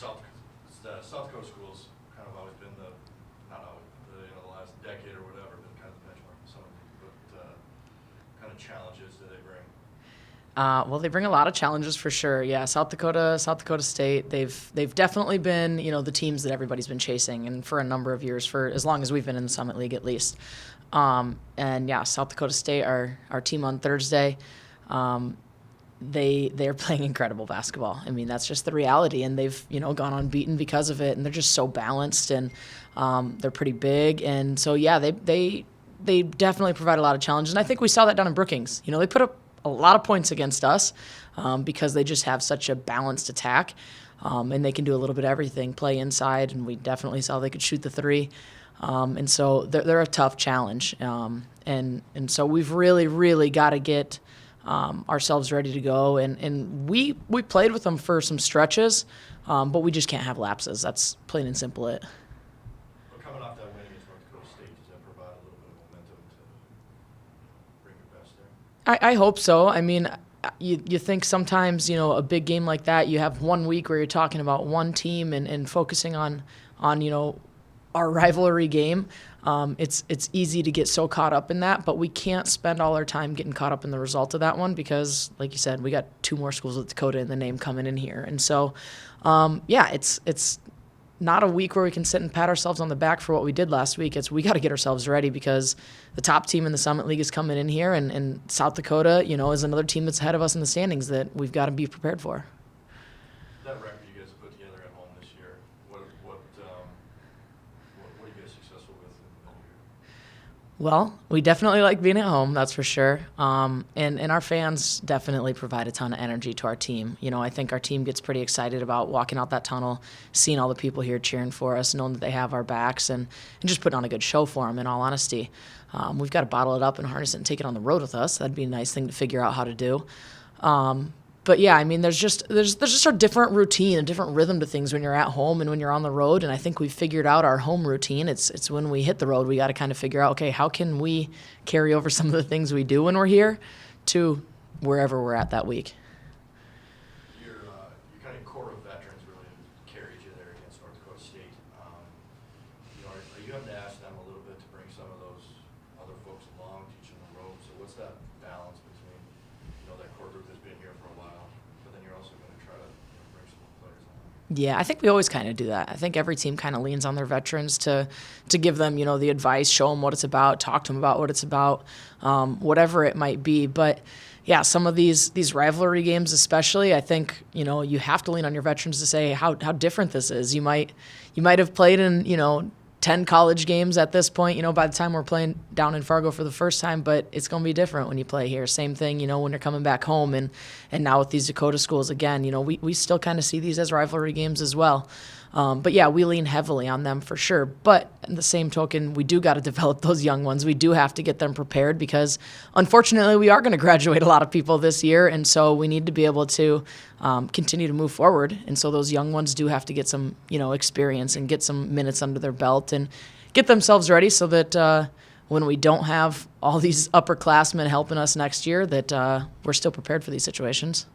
South Dakota schools kind of always been not always, the last decade or whatever, been kind of the benchmark for some of them. But kind of challenges do they bring? Well, they bring a lot of challenges for sure. Yeah, South Dakota State, they've definitely been, the teams that everybody's been chasing, and for a number of years, for as long as we've been in the Summit League at least. And yeah, South Dakota State, our team on Thursday, they're playing incredible basketball. I mean, that's just the reality, and they've gone unbeaten because of it, and they're just so balanced, and they're pretty big, and so yeah, they definitely provide a lot of challenges, and I think we saw that down in Brookings. They put up a lot of points against us because they just have such a balanced attack, and they can do a little bit of everything, play inside, and we definitely saw they could shoot the three, and so they're a tough challenge, and so we've really got to get ourselves ready to go, and we played with them for some stretches, but we just can't have lapses. That's plain and simple it. But coming off that win against North Dakota State, does that provide a little bit of momentum to bring your best there? I hope so. I mean, you think sometimes, a big game like that, you have 1 week where you're talking about one team and focusing on our rivalry game. It's easy to get so caught up in that, but we can't spend all our time getting caught up in the result of that one because, like you said, we got 2 more schools with Dakota in the name coming in here. And so, it's not a week where we can sit and pat ourselves on the back for what we did last week. We got to get ourselves ready because the top team in the Summit League is coming in here, and South Dakota, is another team that's ahead of us in the standings that we've got to be prepared for. That record you guys have put together at home this year, what are you guys successful with in the year? Well, we definitely like being at home, that's for sure. And our fans definitely provide a ton of energy to our team. I think our team gets pretty excited about walking out that tunnel, seeing all the people here cheering for us, knowing that they have our backs, and just putting on a good show for them, in all honesty. We've got to bottle it up and harness it and take it on the road with us. That'd be a nice thing to figure out how to do. But yeah, I mean, there's just a different routine, a different rhythm to things when you're at home and when you're on the road. And I think we've figured out our home routine. It's when we hit the road, we got to kind of figure out, okay, how can we carry over some of the things we do when we're here to wherever we're at that week. Your kind of core of veterans really carried you there against North Dakota State. Are you having to ask them a little bit to bring some of those other folks along, teach them the ropes? So what's that balance between that core group that's been here for a while, but then you're also going to try to bring some more players on? Yeah, I think we always kind of do that. I think every team kind of leans on their veterans to give them, the advice, show them what it's about, talk to them about what it's about, whatever it might be. But yeah, some of these rivalry games especially, I think, you have to lean on your veterans to say how different this is. You might have played in, 10 college games at this point, by the time we're playing down in Fargo for the first time, but it's going to be different when you play here. Same thing, when you're coming back home, and now with these Dakota schools again, we still kind of see these as rivalry games as well. But yeah, we lean heavily on them for sure. But in the same token, we do got to develop those young ones. We do have to get them prepared because, unfortunately, we are going to graduate a lot of people this year, and so we need to be able to continue to move forward. And so those young ones do have to get some, experience and get some minutes under their belt and get themselves ready so that when we don't have all these upperclassmen helping us next year, that we're still prepared for these situations.